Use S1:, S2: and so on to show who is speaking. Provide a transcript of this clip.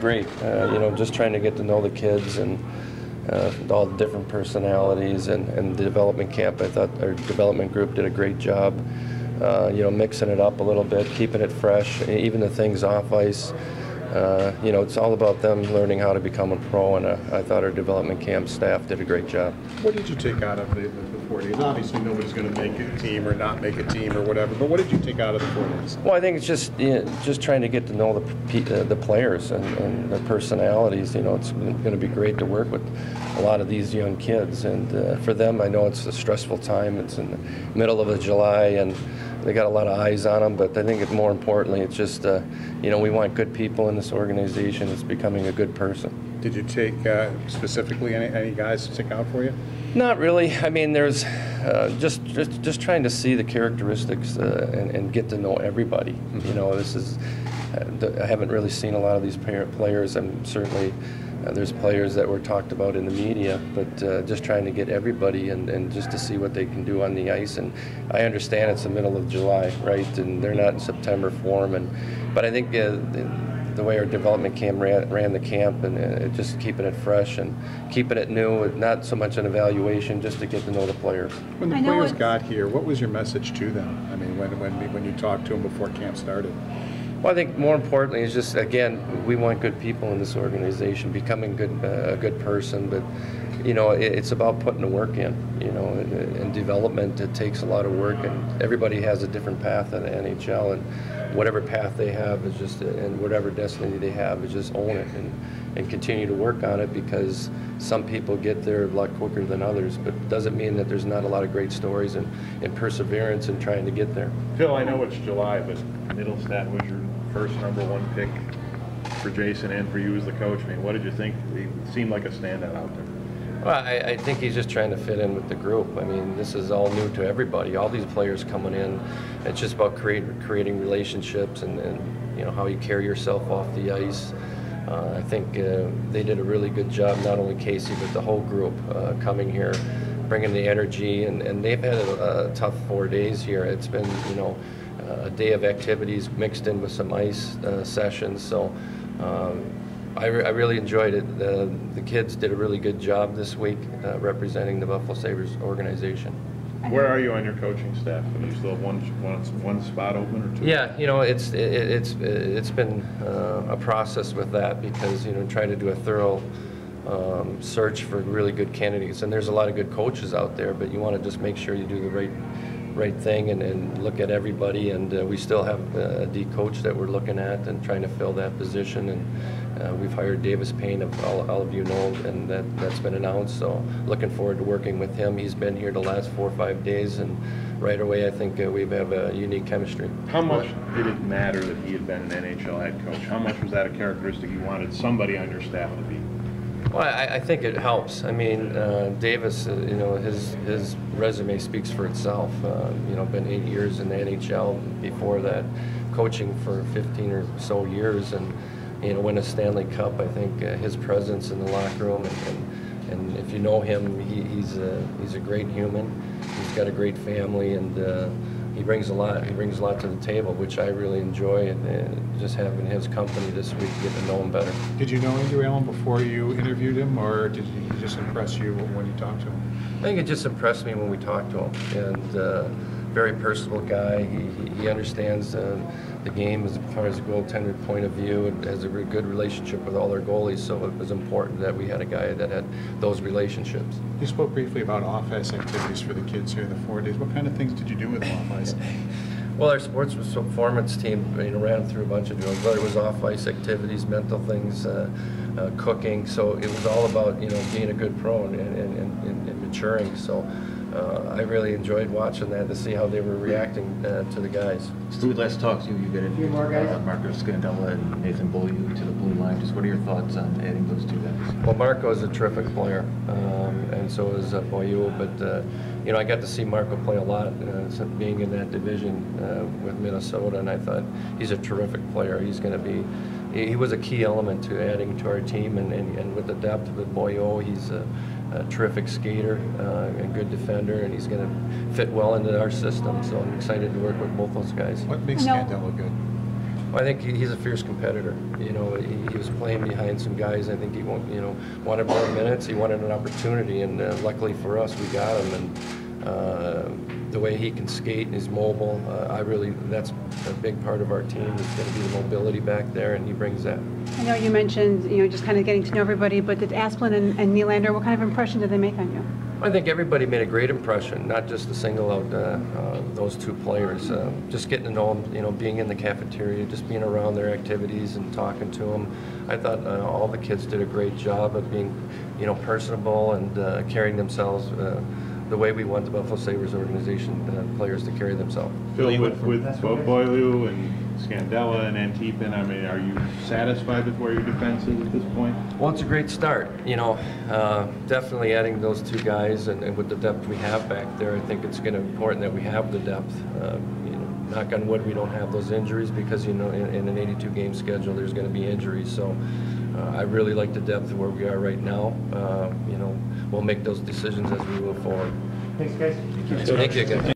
S1: great. You know, just trying to get to know the kids and all the different personalities and the development camp. I thought our development group did a great job. You know, mixing it up a little bit, keeping it fresh, even the things off ice. You know, it's all about them learning how to become a pro, and I thought our development camp staff did a great job.
S2: What did you take out of the 4 days? Obviously, nobody's going to make a team or not make a team or whatever, but what did you take out of the 4 days?
S1: Well, I think it's just just trying to get to know the players and their personalities. You know, it's going to be great to work with a lot of these young kids, and for them, I know it's a stressful time. It's in the middle of July, and they got a lot of eyes on them, but I think more importantly, it's just, you know, we want good people in this organization. It's becoming a good person.
S2: Did you take specifically any guys to stick out for you?
S1: Not really. I mean, there's just trying to see the characteristics and get to know everybody. You know, this is, I haven't really seen a lot of these players. I'm certainly, there's players that were talked about in the media, but just trying to get everybody and just to see what they can do on the ice. And I understand it's the middle of July, right? And they're not in September form. But I think the way our development camp ran the camp and just keeping it fresh and keeping it new, not so much an evaluation, just to get to know the players.
S2: When the players got here, what was your message to them? I mean, when you talked to them before camp started?
S1: Well, I think more importantly is just, again, we want good people in this organization, becoming a good person, but, you know, it's about putting the work in, you know, in development. It takes a lot of work, and everybody has a different path in the NHL, and whatever path they have is just, and whatever destiny they have is just own it and continue to work on it, because some people get there a lot quicker than others, but it doesn't mean that there's not a lot of great stories and perseverance in trying to get there.
S3: Phil, I know it's July, but Middlestat was your first #1 pick for Jason and for you as the coach. I mean, what did you think? He seemed like a standout out there.
S1: Well, I think he's just trying to fit in with the group. I mean, this is all new to everybody. All these players coming in, it's just about creating relationships and you know, how you carry yourself off the ice. I think they did a really good job, not only Casey, but the whole group coming here, bringing the energy, and they've had a tough 4 days here. It's been, you know, a day of activities mixed in with some ice sessions, so I really enjoyed it. The kids did a really good job this week representing the Buffalo Sabres organization.
S3: Where are you on your coaching staff? Do you still have one spot open or two?
S1: Yeah, you know, it's been a process with that, because, you know, trying to do a thorough search for really good candidates, and there's a lot of good coaches out there, but you want to just make sure you do the right thing and look at everybody, and we still have a D coach that we're looking at and trying to fill that position, and we've hired Davis Payne, all of you know, and that's been announced, so looking forward to working with him. He's been here the last 4 or 5 days, and right away I think we have a unique chemistry.
S3: How much did it matter that he had been an NHL head coach? How much was that a characteristic you wanted somebody on your staff to be?
S1: Well, I think it helps. I mean, Davis, you know, his resume speaks for itself. You know, been 8 years in the NHL. Before that, coaching for 15 or so years, and you know, win a Stanley Cup. I think his presence in the locker room, and if you know him, he's a great human. He's got a great family, and he brings a lot. He brings a lot to the table, which I really enjoy, and just having his company this week, get to know him better.
S2: Did you know Andrew Allen before you interviewed him, or did he just impress you when you talked to him?
S1: I think it just impressed me when we talked to him, and very personable guy. He understands the game as far as a goaltender point of view, and has a good relationship with all our goalies, so it was important that we had a guy that had those relationships.
S2: You spoke briefly about off-ice activities for the kids here in the 4 days. What kind of things did you do with them off-ice?
S1: Well, our sports performance team, you know, ran through a bunch of drills, whether it was off-ice activities, mental things, cooking. So it was all about, you know, being a good pro and maturing. So I really enjoyed watching that to see how they were reacting to the guys.
S4: Stu, let's talk to you. You've been Marco Scandella and Nathan Beaulieu to the blue line. Just what are your thoughts on adding those two guys?
S1: Well, Marco is a terrific player, and so is Beaulieu. But you know, I got to see Marco play a lot, being in that division with Minnesota, and I thought he's a terrific player. He's going to be. He was a key element to adding to our team, and with the depth with Beaulieu, he's a terrific skater, a good defender, and he's going to fit well into our system. So I'm excited to work with both those guys.
S2: What makes Scandella good?
S1: Well, I think he's a fierce competitor. You know, he was playing behind some guys. I think he wanted more minutes. He wanted an opportunity, and luckily for us, we got him. And the way he can skate and is mobile, that's a big part of our team. Is going to be the mobility back there, and he brings that.
S5: I know you mentioned, just kind of getting to know everybody, but did Asplund and Nylander, what kind of impression did they make on you?
S1: I think everybody made a great impression, not just to single out those two players. Just getting to know them, being in the cafeteria, just being around their activities and talking to them. I thought all the kids did a great job of being, personable and carrying themselves the way we want the Buffalo Sabres organization players to carry themselves.
S3: Phil, with Boileau and Scandella and Antipin, I mean, are you satisfied with where your defense is at this point?
S1: Well, it's a great start. Definitely adding those two guys and with the depth we have back there, I think it's going to be important that we have the depth. Knock on wood, we don't have those injuries because, in an 82-game schedule, there's going to be injuries. So I really like the depth of where we are right now. We'll make those decisions as we move forward.
S5: Thanks, guys.
S1: Thank you, guys.